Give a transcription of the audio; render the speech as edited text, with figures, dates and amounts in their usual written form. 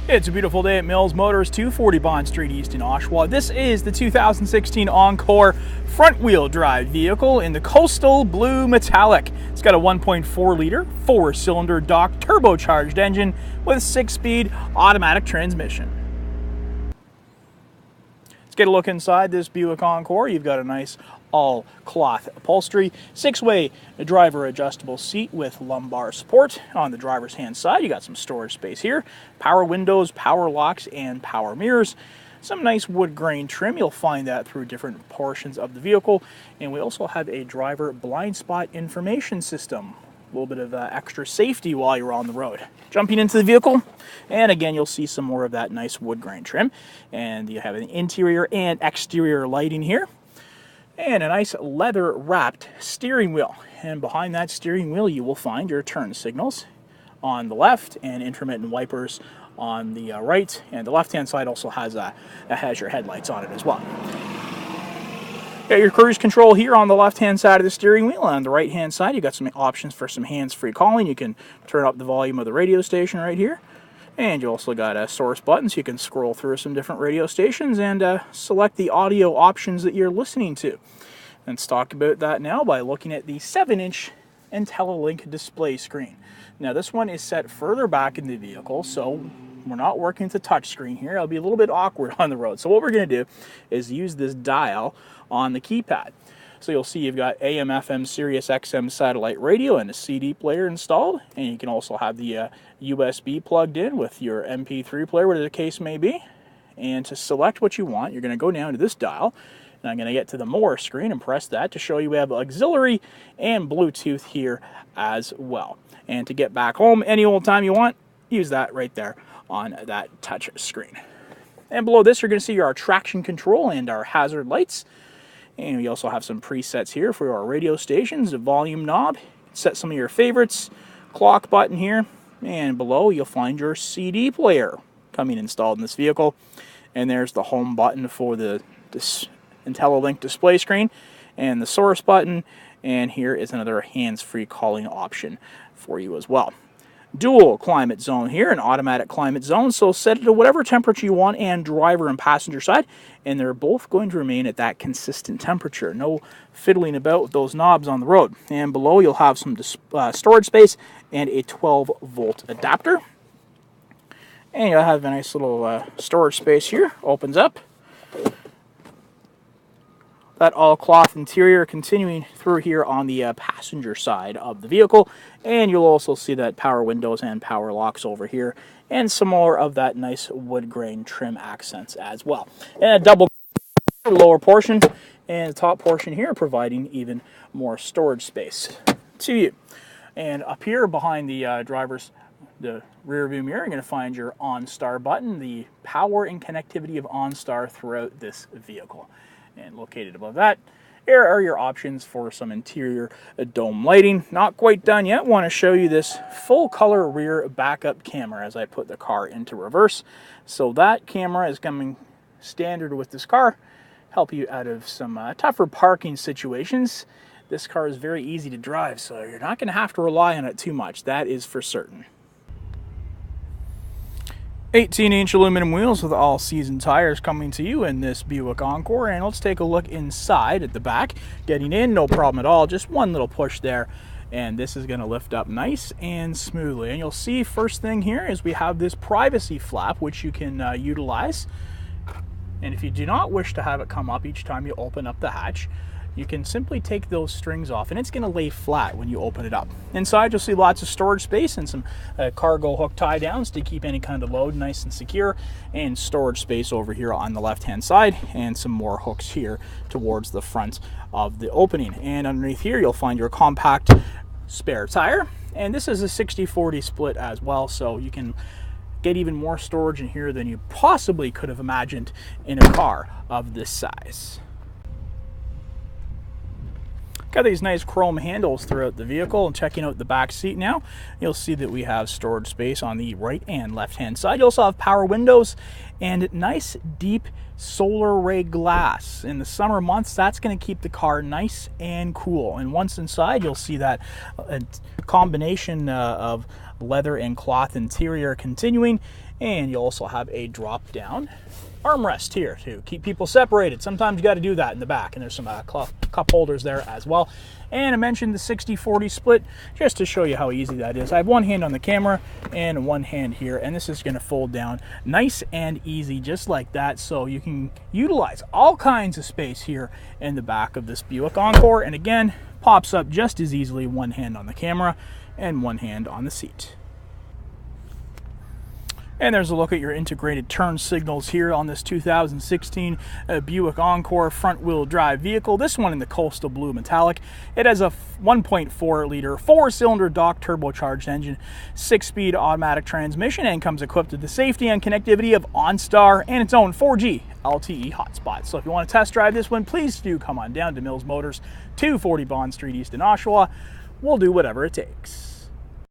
It's a beautiful day at Mills Motors, 240 Bond Street East in Oshawa. This is the 2016 Encore front-wheel drive vehicle in the coastal blue metallic. It's got a 1.4-liter, 4-cylinder Dock turbocharged engine with 6-speed automatic transmission. Let's get a look inside this Buick Encore. You've got a nice all-cloth upholstery, 6-way driver adjustable seat with lumbar support. On the driver's hand side, you got some storage space here, power windows, power locks, and power mirrors. Some nice wood grain trim. You'll find that through different portions of the vehicle. And we also have a driver blind spot information system. A little bit of extra safety while you're on the road. Jumping into the vehicle, and again, you'll see some more of that nice wood grain trim. And you have an interior and exterior lighting here. And a nice leather-wrapped steering wheel. And behind that steering wheel, you will find your turn signals on the left and intermittent wipers on the right. And the left-hand side also has your headlights on it as well. Got your cruise control here on the left-hand side of the steering wheel. And on the right-hand side, you got some options for some hands-free calling. You can turn up the volume of the radio station right here. And you also got source buttons. You can scroll through some different radio stations and select the audio options that you're listening to. Let's talk about that now by looking at the 7-inch IntelliLink display screen. Now this one is set further back in the vehicle, so we're not working with the touch screen here. It'll be a little bit awkward on the road. So what we're going to do is use this dial on the keypad. So you'll see you've got AM, FM, Sirius XM satellite radio and a CD player installed. And you can also have the USB plugged in with your MP3 player, whatever the case may be. And to select what you want, you're going to go down to this dial. And I'm going to get to the More screen and press that to show you we have auxiliary and Bluetooth here as well. And to get back home any old time you want, use that right there on that touch screen. And below this, you're going to see our traction control and our hazard lights. And we also have some presets here for our radio stations, a volume knob, set some of your favorites, clock button here, and below you'll find your CD player coming installed in this vehicle. And there's the home button for this IntelliLink display screen, and the source button, and here is another hands-free calling option for you as well. Dual climate zone here, an automatic climate zone, so set it to whatever temperature you want and driver and passenger side, and they're both going to remain at that consistent temperature. No fiddling about with those knobs on the road. And below you'll have some storage space and a 12-volt adapter. And you'll have a nice little storage space here, opens up. That all-cloth interior continuing through here on the passenger side of the vehicle. And you'll also see that power windows and power locks over here. And some more of that nice wood grain trim accents as well. And a double lower portion and the top portion here providing even more storage space to you. And up here behind the the rear view mirror, you're going to find your OnStar button, the power and connectivity of OnStar throughout this vehicle. And located above that, here are your options for some interior dome lighting. Not quite done yet. Want to show you this full color rear backup camera as I put the car into reverse. So that camera is coming standard with this car. Help you out of some tougher parking situations. This car is very easy to drive, so you're not going to have to rely on it too much. That is for certain. 18-inch aluminum wheels with all-season tires coming to you in this Buick Encore. And let's take a look inside at the back. Getting in, no problem at all. Just one little push there. And this is going to lift up nice and smoothly. And you'll see first thing here is we have this privacy flap, which you can utilize. And if you do not wish to have it come up each time you open up the hatch, you can simply take those strings off and it's going to lay flat when you open it up. Inside you'll see lots of storage space and some cargo hook tie downs to keep any kind of load nice and secure, and storage space over here on the left hand side, and some more hooks here towards the front of the opening. And underneath here you'll find your compact spare tire, and this is a 60-40 split as well, so you can get even more storage in here than you possibly could have imagined in a car of this size. Got these nice chrome handles throughout the vehicle. And checking out the back seat now, you'll see that we have storage space on the right and left hand side. You also have power windows and nice deep solar ray glass. In the summer months, that's going to keep the car nice and cool. And once inside, you'll see that combination of leather and cloth interior continuing, and you also have a drop down armrest here to keep people separated. Sometimes you got to do that in the back, and there's some cup holders there as well. And I mentioned the 60-40 split just to show you how easy that is. I have one hand on the camera and one hand here, and this is going to fold down nice and easy just like that, so you can utilize all kinds of space here in the back of this Buick Encore. And again, pops up just as easily, one hand on the camera and one hand on the seat. And there's a look at your integrated turn signals here on this 2016 Buick Encore front-wheel drive vehicle. This one in the coastal blue metallic. It has a 1.4-liter four-cylinder Dock turbocharged engine, 6-speed automatic transmission, and comes equipped with the safety and connectivity of OnStar and its own 4G LTE hotspot. So if you want to test drive this one, please do come on down to Mills Motors, 240 Bond Street East in Oshawa. We'll do whatever it takes.